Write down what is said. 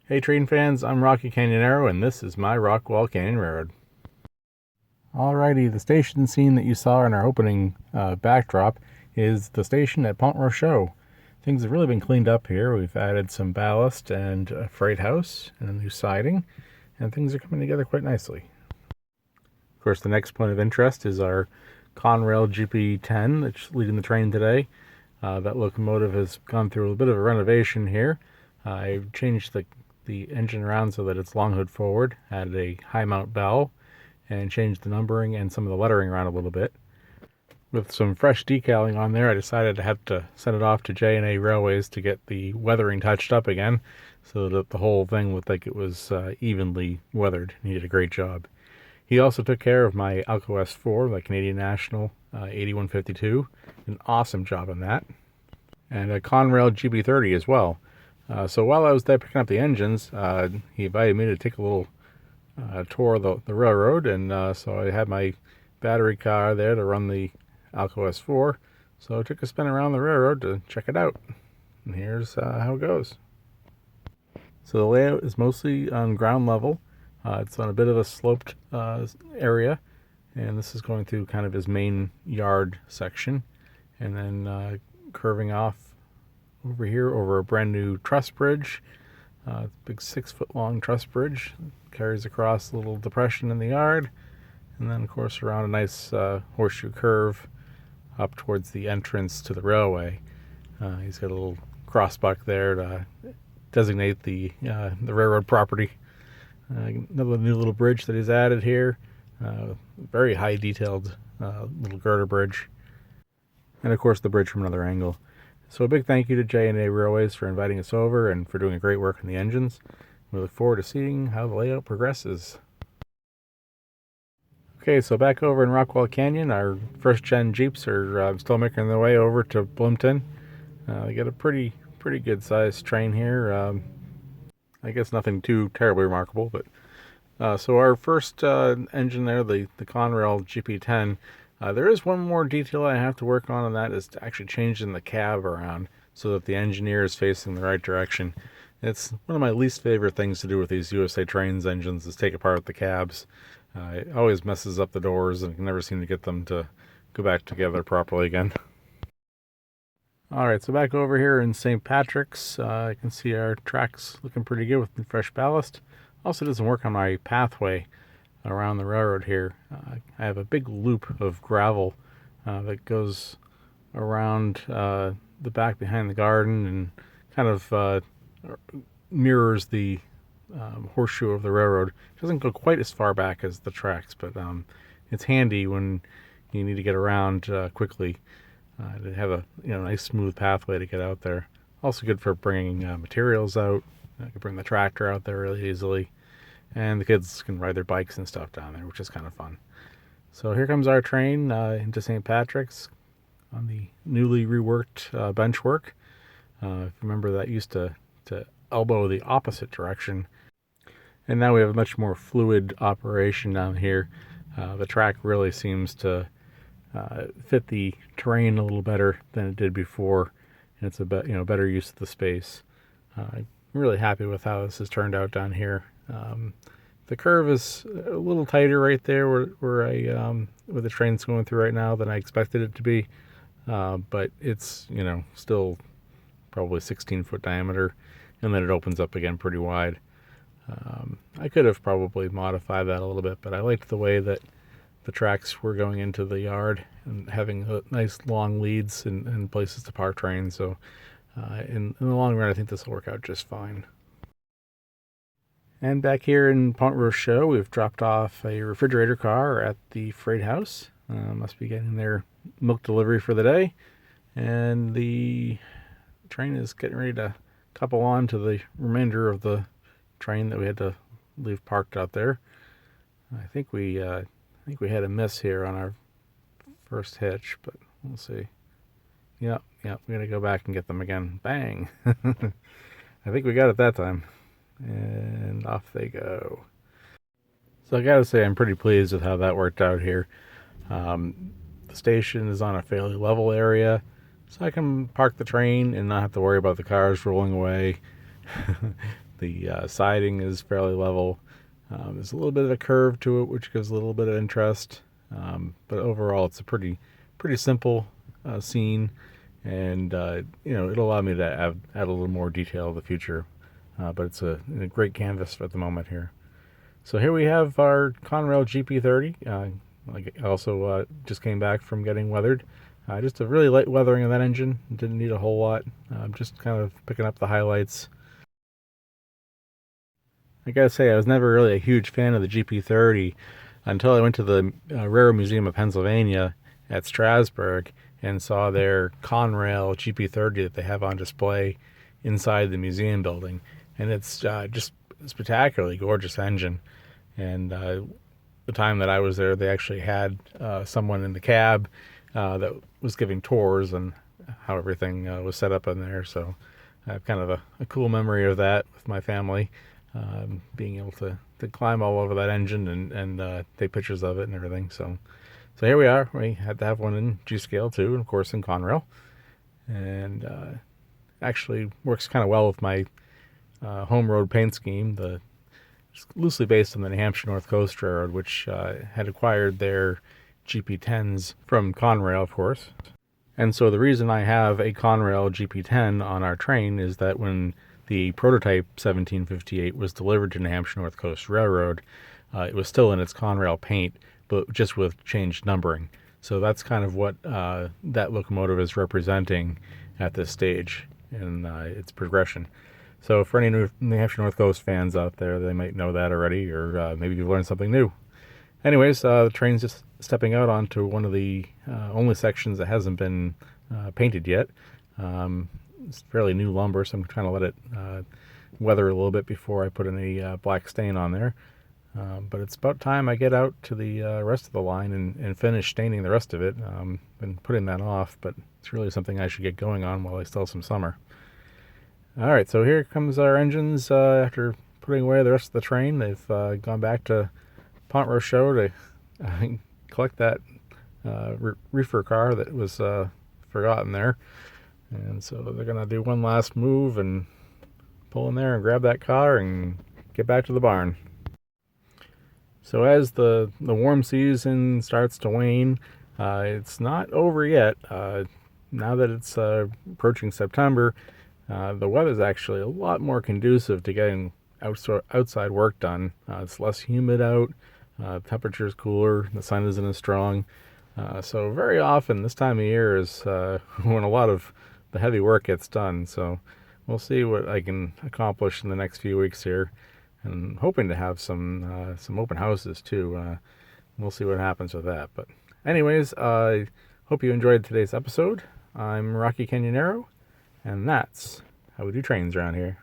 Hey train fans, I'm Rocky Canyonero and this is my Rockwall Canyon Railroad. Alrighty, the station scene that you saw in our opening backdrop is the station at Pont Rocheux. Things have really been cleaned up here. We've added some ballast and a freight house and a new siding, and things are coming together quite nicely. Of course, the next point of interest is our Conrail GP10 that's leading the train today. That locomotive has gone through a bit of a renovation here. I changed the engine around so that it's long hood forward, added a high mount bell, and changed the numbering and some of the lettering around a little bit. With some fresh decaling on there, I decided I had to send it off to J&A Railways to get the weathering touched up again so that the whole thing looked like it was evenly weathered. He did a great job. He also took care of my Alco S4, the Canadian National 8152. An awesome job on that. And a Conrail GB30 as well. So while I was there picking up the engines, he invited me to take a little tour of the railroad, and so I had my battery car there to run the Alco S4. So I took a spin around the railroad to check it out. And here's how it goes. So the layout is mostly on ground level. It's on a bit of a sloped area, and this is going through kind of his main yard section, and then curving off over here over a brand new truss bridge. Big 6-foot long truss bridge, carries across a little depression in the yard, and then of course around a nice horseshoe curve up towards the entrance to the railway. He's got a little crossbuck there to designate the railroad property. Another new little bridge that he's added here. Very high detailed little girder bridge, and of course the bridge from another angle. So a big thank you to J&A Railways for inviting us over and for doing great work on the engines. We look forward to seeing how the layout progresses. Okay, so back over in Rockwall Canyon, our first gen Jeeps are still making their way over to Bloomington. They got a pretty good sized train here. I guess nothing too terribly remarkable, but so our first engine there, the Conrail GP10, there is one more detail I have to work on, and that is actually changing the cab around so that the engineer is facing the right direction. It's one of my least favorite things to do with these USA Trains engines is take apart the cabs. It always messes up the doors, and I can never seem to get them to go back together properly again. Alright, so back over here in St. Patrick's, I can see our tracks looking pretty good with the fresh ballast. Also did some work on my pathway around the railroad here. I have a big loop of gravel that goes around the back behind the garden and kind of mirrors the horseshoe of the railroad. It doesn't go quite as far back as the tracks, but it's handy when you need to get around quickly to have a nice smooth pathway to get out there. Also good for bringing materials out. I can bring the tractor out there really easily. And the kids can ride their bikes and stuff down there, which is kind of fun. So here comes our train into St. Patrick's on the newly reworked bench work. Remember that used to elbow the opposite direction. And now we have a much more fluid operation down here. The track really seems to fit the terrain a little better than it did before. And it's a better use of the space. I'm really happy with how this has turned out down here. The curve is a little tighter right there where the train's going through right now than I expected it to be, but it's still probably 16-foot diameter, and then it opens up again pretty wide. I could have probably modified that a little bit, but I liked the way that the tracks were going into the yard and having nice long leads and places to park trains. So in the long run, I think this will work out just fine. And back here in Pont Rocheux, we've dropped off a refrigerator car at the freight house. Must be getting their milk delivery for the day. And the train is getting ready to couple on to the remainder of the train that we had to leave parked out there. I think we had a miss here on our first hitch, but we'll see. Yep, we're going to go back and get them again. Bang! I think we got it that time. And off they go. So I gotta say I'm pretty pleased with how that worked out here. The station is on a fairly level area, so I can park the train and not have to worry about the cars rolling away. The siding is fairly level. There's a little bit of a curve to it, which gives a little bit of interest. But overall, it's a pretty simple scene, and it'll allow me to add a little more detail in the future. But it's a great canvas at the moment here. So here we have our Conrail GP30. I also just came back from getting weathered. Just a really light weathering of that engine. Didn't need a whole lot. Just kind of picking up the highlights. I gotta say, I was never really a huge fan of the GP30 until I went to the Railroad Museum of Pennsylvania at Strasburg and saw their Conrail GP30 that they have on display inside the museum building. And it's just a spectacularly gorgeous engine. And the time that I was there, they actually had someone in the cab that was giving tours and how everything was set up in there. So I have kind of a cool memory of that with my family, being able to climb all over that engine and take pictures of it and everything. So here we are. We had to have one in G-scale too, and of course in Conrail. And actually works kind of well with my home road paint scheme. It's loosely based on the New Hampshire North Coast Railroad, which had acquired their GP10s from Conrail, of course. And so the reason I have a Conrail GP10 on our train is that when the prototype 1758 was delivered to New Hampshire North Coast Railroad, it was still in its Conrail paint, but just with changed numbering. So that's kind of what that locomotive is representing at this stage in its progression. So for any New Hampshire North Coast fans out there, they might know that already, or maybe you've learned something new. Anyways, the train's just stepping out onto one of the only sections that hasn't been painted yet. It's fairly new lumber, so I'm trying to let it weather a little bit before I put any black stain on there. But it's about time I get out to the rest of the line and finish staining the rest of it. Been putting that off, but it's really something I should get going on while I still have some summer. Alright, so here comes our engines after putting away the rest of the train. They've gone back to Pont Rocheux to collect that reefer car that was forgotten there. And so they're going to do one last move and pull in there and grab that car and get back to the barn. So as the warm season starts to wane, it's not over yet. Now that it's approaching September, the weather's actually a lot more conducive to getting outside work done. It's less humid out, temperature's cooler, the sun isn't as strong. So very often this time of year is when a lot of the heavy work gets done. So we'll see what I can accomplish in the next few weeks here. And hoping to have some open houses too. We'll see what happens with that. But anyways, I hope you enjoyed today's episode. I'm Rocky Canyonero, and that's how we do trains around here.